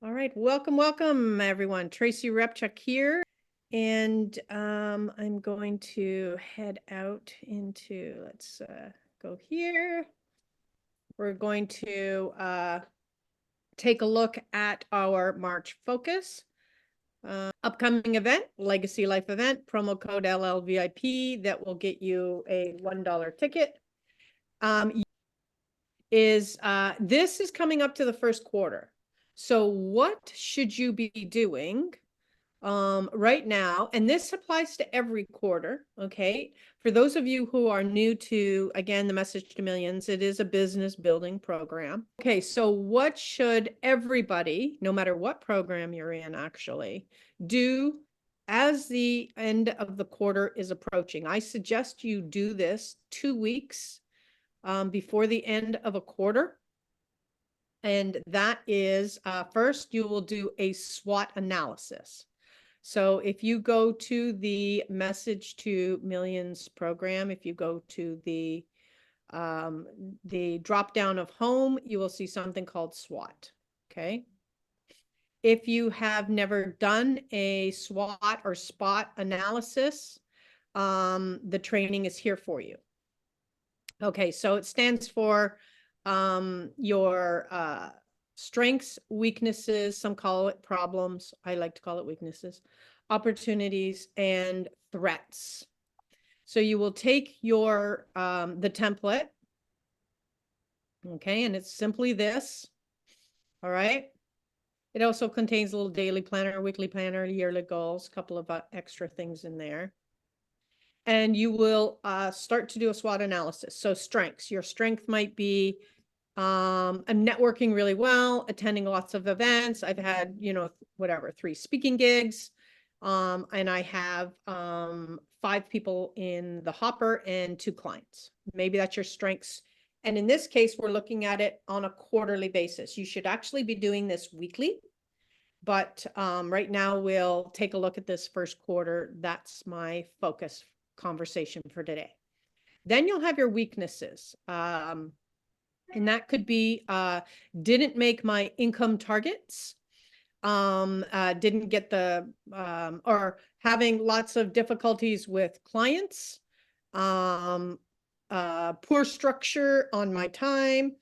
All right, welcome everyone. Tracy Repchuk here, and I'm going to head out into, let's go here. We're going to take a look at our March focus. Upcoming event, Legacy Life event, promo code LLVIP that will get you a $1 ticket. This is coming up to the first quarter. So what should you be doing right now? And this applies to every quarter, okay? For those of you who are new to, again, the Message to Millions, it is a business building program. Okay, so what should everybody, no matter what program you're in actually, do as the end of the quarter is approaching? I suggest you do this 2 weeks before the end of a quarter. And that is, first, you will do a SWOT analysis. So if you go to the Message to Millions program, if you go to the drop down of home, you will see something called SWOT, okay? If you have never done a SWOT or SPOT analysis, the training is here for you. Okay, so it stands for your strengths, weaknesses, some call it problems. I like to call it weaknesses, opportunities, and threats. So you will take your the template, okay, and it's simply this. All right. It also contains a little daily planner, weekly planner, yearly goals, a couple of extra things in there. And you will start to do a SWOT analysis. So strengths, your strength might be I'm networking really well, attending lots of events. I've had, whatever, 3 speaking gigs. And I have 5 people in the hopper and 2 clients. Maybe that's your strengths. And in this case, we're looking at it on a quarterly basis. You should actually be doing this weekly. But right now we'll take a look at this first quarter. That's my focus conversation for today. Then you'll have your weaknesses. And that could be didn't make my income targets, didn't get the, or having lots of difficulties with clients, poor structure on my time,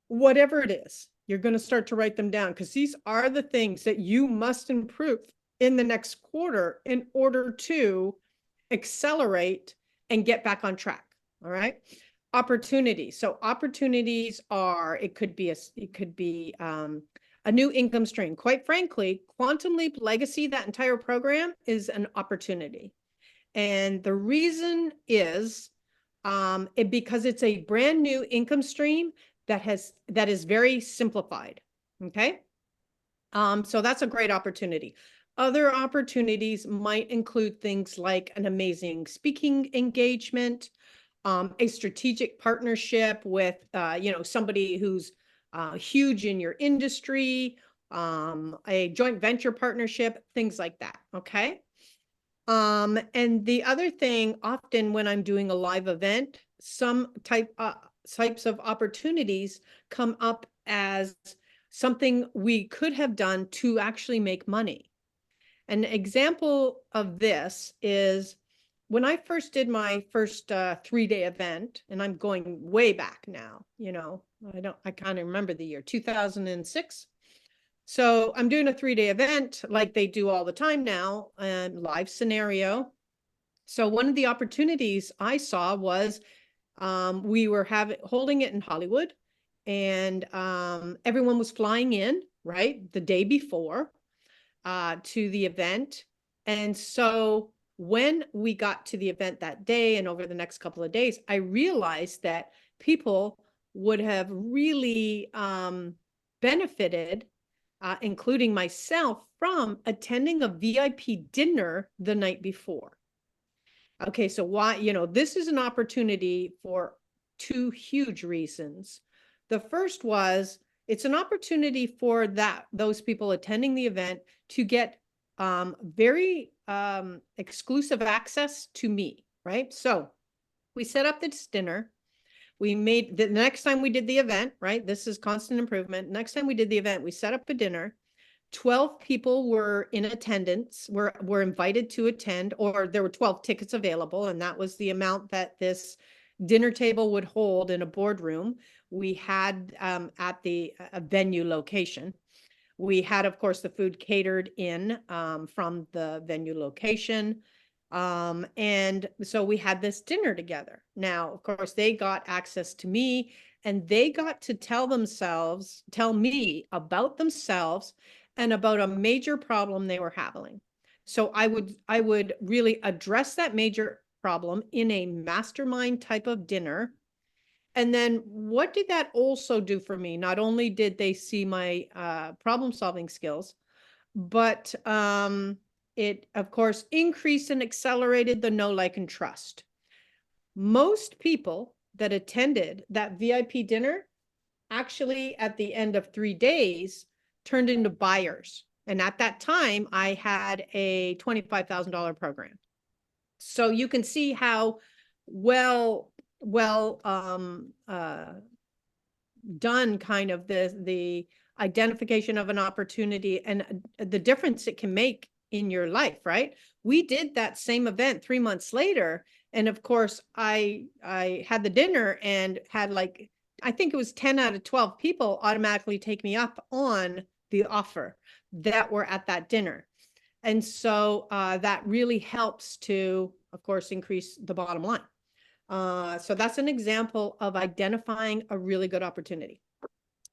whatever it is, you're going to start to write them down because these are the things that you must improve in the next quarter in order to accelerate and get back on track. All right. Opportunities. So opportunities are, it could be a new income stream. Quite frankly, Quantum Leap Legacy, that entire program is an opportunity. And the reason is because it's a brand new income stream that is very simplified. Okay. So that's a great opportunity. Other opportunities might include things like an amazing speaking engagement, a strategic partnership with, somebody who's huge in your industry, a joint venture partnership, things like that. Okay. And the other thing, often when I'm doing a live event, some types of opportunities come up as something we could have done to actually make money. An example of this is when I first did my first 3-day event, and I'm going way back now, I kind of remember the year 2006. So I'm doing a 3-day event like they do all the time now, and live scenario. So one of the opportunities I saw was we were holding it in Hollywood, and everyone was flying in, right, the day before to the event. And so when we got to the event that day and over the next couple of days, I realized that people would have really benefited, including myself, from attending a VIP dinner the night before. Okay, so why, this is an opportunity for 2 huge reasons. The first was it's an opportunity for those people attending the event to get very exclusive access to me, right? So we set up this dinner. We made the next time we did the event, right? This is constant improvement. Next time we did the event, we set up a dinner. 12 people were in attendance, were invited to attend, or there were 12 tickets available, and that was the amount that this dinner table would hold in a boardroom. We had at the venue location. We had, of course, the food catered in from the venue location. And so we had this dinner together. Now, of course, they got access to me, and they got to tell me about themselves and about a major problem they were having. So I would really address that major problem in a mastermind type of dinner. And then what did that also do for me? Not only did they see my problem solving skills, but it, of course, increased and accelerated the know, like, and trust. Most people that attended that VIP dinner actually, at the end of 3 days, turned into buyers. And at that time, I had a $25,000 program. So you can see how well done kind of the identification of an opportunity and the difference it can make in your life, right? We did that same event 3 months later. And of course, I had the dinner and had, like, I think it was 10 out of 12 people automatically take me up on the offer that were at that dinner. And so that really helps to, of course, increase the bottom line. So that's an example of identifying a really good opportunity.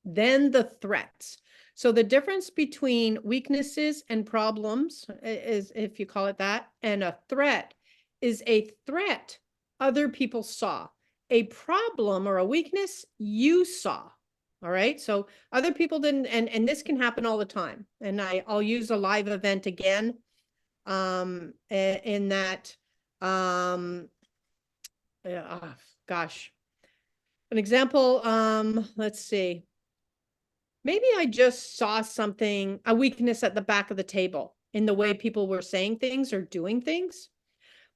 Then the threats. So the difference between weaknesses and problems is, if you call it that, and a threat is a threat other people saw. A problem or a weakness you saw. All right. So other people didn't, and this can happen all the time. And I'll use a live event again in that gosh, an example, let's see. Maybe I just saw something, a weakness at the back of the table in the way people were saying things or doing things.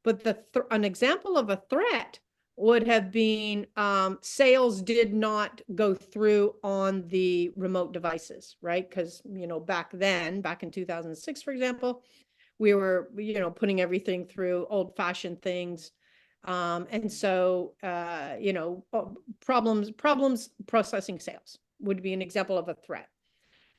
But an example of a threat would have been sales did not go through on the remote devices, right? Because, back then, back in 2006, for example, we were, putting everything through old-fashioned things. And so, problems processing sales would be an example of a threat.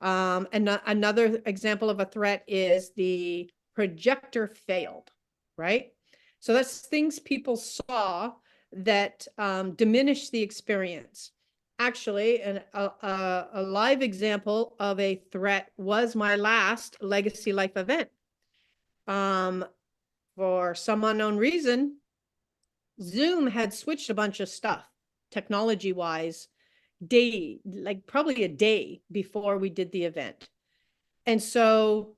And another example of a threat is the projector failed, right? So that's things people saw that diminished the experience. Actually, a live example of a threat was my last legacylife event. For some unknown reason, Zoom had switched a bunch of stuff technology-wise, probably a day before we did the event. And so,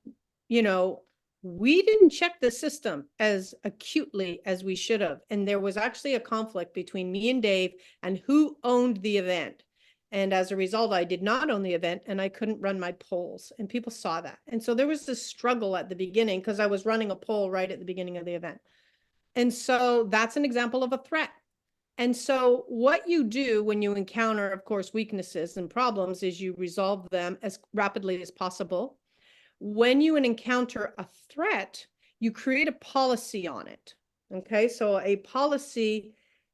we didn't check the system as acutely as we should have. And there was actually a conflict between me and Dave and who owned the event. And as a result, I did not own the event and I couldn't run my polls, and people saw that. And so there was this struggle at the beginning because I was running a poll right at the beginning of the event. And so that's an example of a threat. And so what you do when you encounter, of course, weaknesses and problems is you resolve them as rapidly as possible. When you encounter a threat, you create a policy on it. Okay, so a policy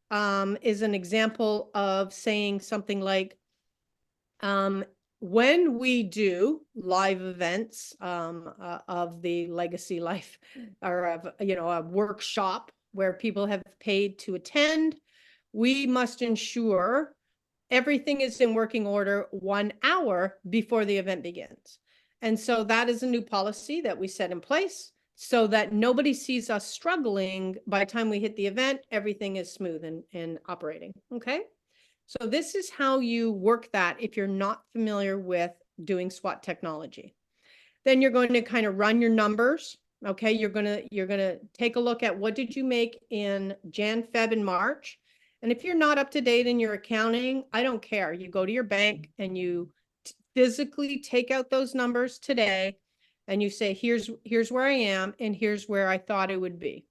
is an example of saying something like, when we do live events of the legacylife, or of, a workshop where people have paid to attend, we must ensure everything is in working order 1 hour before the event begins. And so that is a new policy that we set in place so that nobody sees us struggling. By the time we hit the event, everything is smooth and operating. Okay. So this is how you work that if you're not familiar with doing SWOT technology. Then you're going to kind of run your numbers. Okay. You're going to take a look at what did you make in Jan, Feb, and March. And if you're not up to date in your accounting, I don't care. You go to your bank and you physically take out those numbers today and you say, here's where I am and here's where I thought it would be.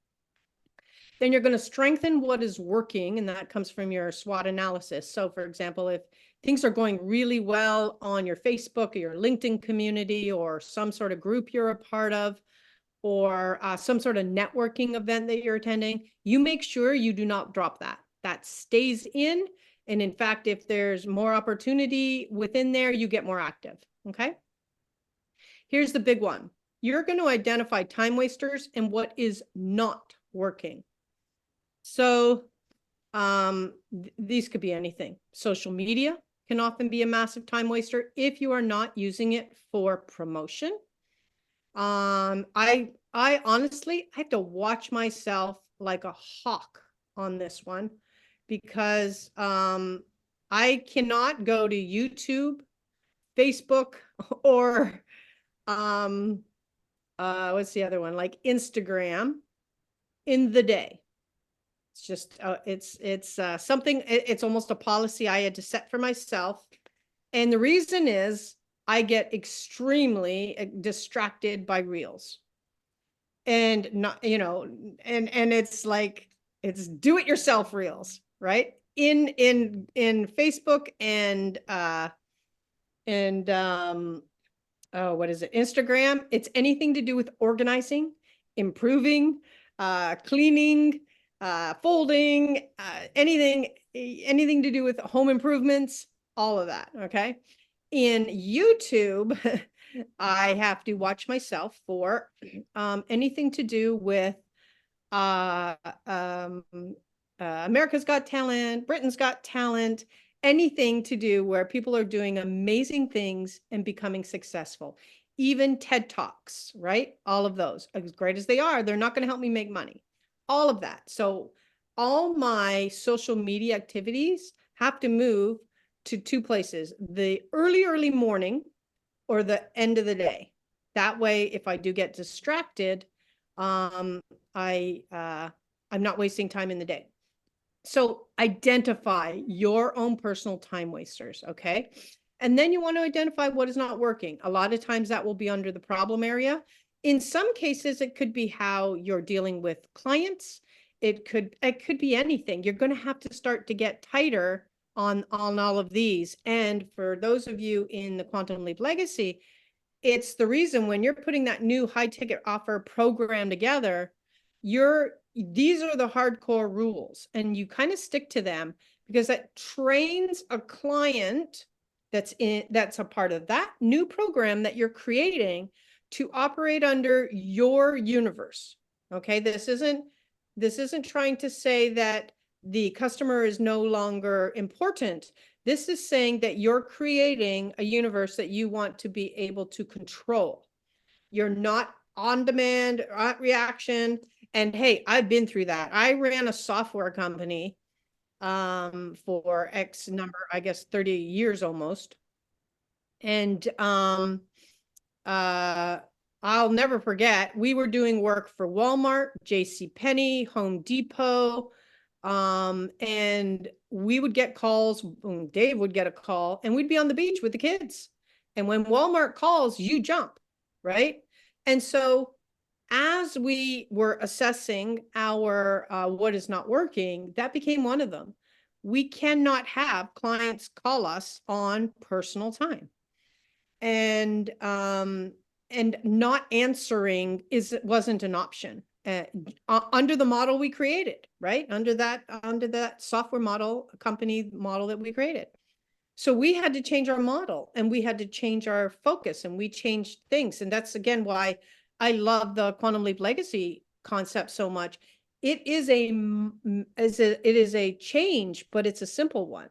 Then you're going to strengthen what is working, and that comes from your SWOT analysis. So for example, if things are going really well on your Facebook or your LinkedIn community or some sort of group you're a part of, or some sort of networking event that you're attending, you make sure you do not drop that. That stays in. And in fact, if there's more opportunity within there, you get more active. Okay. Here's the big one. You're going to identify time wasters and what is not working. So these could be anything. Social media can often be a massive time waster if you are not using it for promotion. I honestly, I have to watch myself like a hawk on this one, because I cannot go to YouTube, Facebook, or what's the other one, like Instagram in the day. It's just it's something, it's almost a policy I had to set for myself. And the reason is I get extremely distracted by reels, and not, you know, and it's like, it's do it yourself reels, right? In Facebook and oh, what is it? Instagram. It's anything to do with organizing, improving, cleaning, folding, anything to do with home improvements, all of that. Okay. In YouTube, I have to watch myself for anything to do with America's Got Talent, Britain's Got Talent, anything to do where people are doing amazing things and becoming successful. Even TED Talks, right? All of those, as great as they are, they're not going to help me make money. All of that. So all my social media activities have to move to two places: the early morning or the end of the day. That way, if I do get distracted, I'm not wasting time in the day. So identify your own personal time wasters, okay? And then you want to identify what is not working. A lot of times that will be under the problem area. In some cases, it could be how you're dealing with clients. It could be anything. You're going to have to start to get tighter on all of these. And for those of you in the Quantum Leap Legacy, it's the reason when you're putting that new high ticket offer program together, these are the hardcore rules, and you kind of stick to them, because that trains a client that's a part of that new program that you're creating to operate under your universe. Okay, this isn't trying to say that the customer is no longer important. This is saying that you're creating a universe that you want to be able to control. You're not on demand, on reaction. And hey, I've been through that. I ran a software company for X number, I guess 30 years almost. And I'll never forget, we were doing work for Walmart, JCPenney, Home Depot, and we would get calls. Dave would get a call, and we'd be on the beach with the kids. And when Walmart calls, you jump, right? And so as we were assessing our what is not working, that became one of them. We cannot have clients call us on personal time. And not answering wasn't an option under the model we created, right? Under that software model, company model that we created. So we had to change our model, and we had to change our focus, and we changed things. And that's again why I love the Quantum Leap Legacy concept so much. It is a change, but it's a simple one.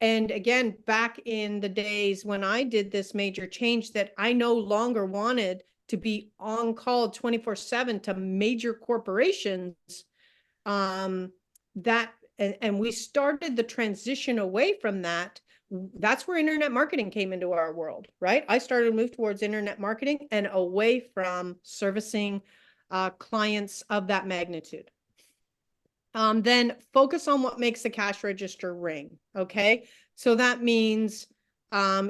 And again, back in the days when I did this major change, that I no longer wanted to be on call 24/7 to major corporations, and we started the transition away from that. That's where internet marketing came into our world, right? I started to move towards internet marketing and away from servicing clients of that magnitude. Then focus on what makes the cash register ring. Okay. So that means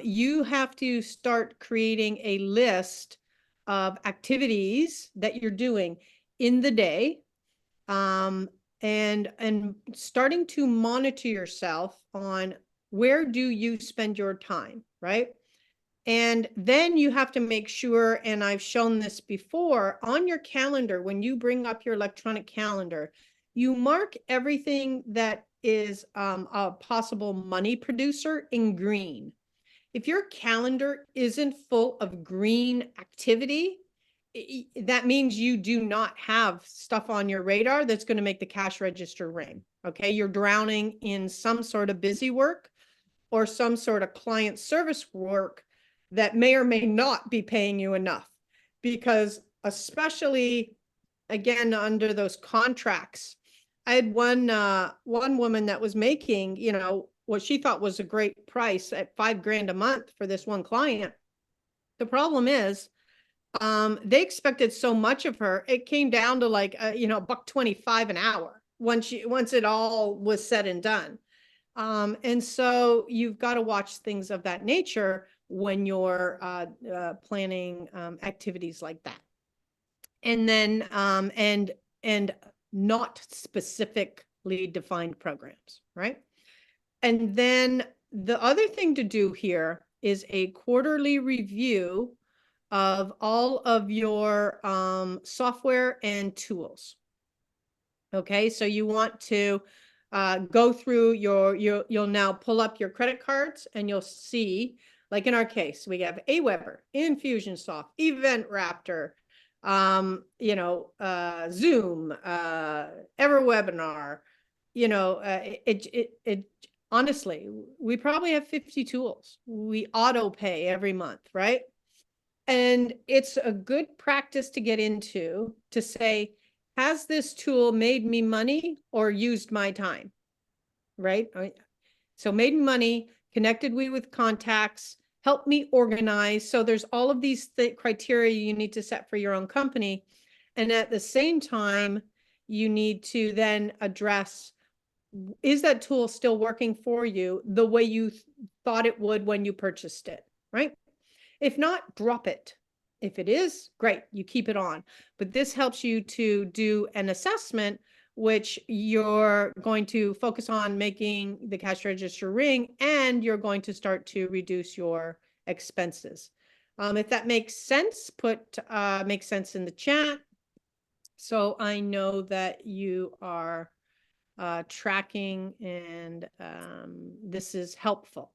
you have to start creating a list of activities that you're doing in the day and starting to monitor yourself on where do you spend your time, right? And then you have to make sure, and I've shown this before, on your calendar, when you bring up your electronic calendar, you mark everything that is a possible money producer in green. If your calendar isn't full of green activity, that means you do not have stuff on your radar that's going to make the cash register ring. Okay. You're drowning in some sort of busy work or some sort of client service work that may or may not be paying you enough. Because especially, again, under those contracts, I had one woman that was making, you know, what she thought was a great price at $5,000 a month for this one client. The problem is, they expected so much of her, it came down to like, you know, $1.25 an hour once it all was said and done. And so you've got to watch things of that nature when you're planning activities like that. And then and not specifically defined programs, right? And then the other thing to do here is a quarterly review of all of your software and tools. Okay, so you want to go through you'll now pull up your credit cards and you'll see, like in our case, we have Aweber, Infusionsoft, EventRaptor, you know, Zoom, EverWebinar, you know, it honestly, we probably have 50 tools. We auto pay every month, right? And it's a good practice to get into to say, has this tool made me money or used my time? Right? So made me money, connected me with contacts, helped me organize. So there's all of these criteria you need to set for your own company. And at the same time, you need to then address, is that tool still working for you the way you thought it would when you purchased it, right? If not, drop it. If it is, great, you keep it on. But this helps you to do an assessment, which you're going to focus on making the cash register ring, and you're going to start to reduce your expenses. If that makes sense, put makes sense in the chat. So I know that you are tracking and this is helpful.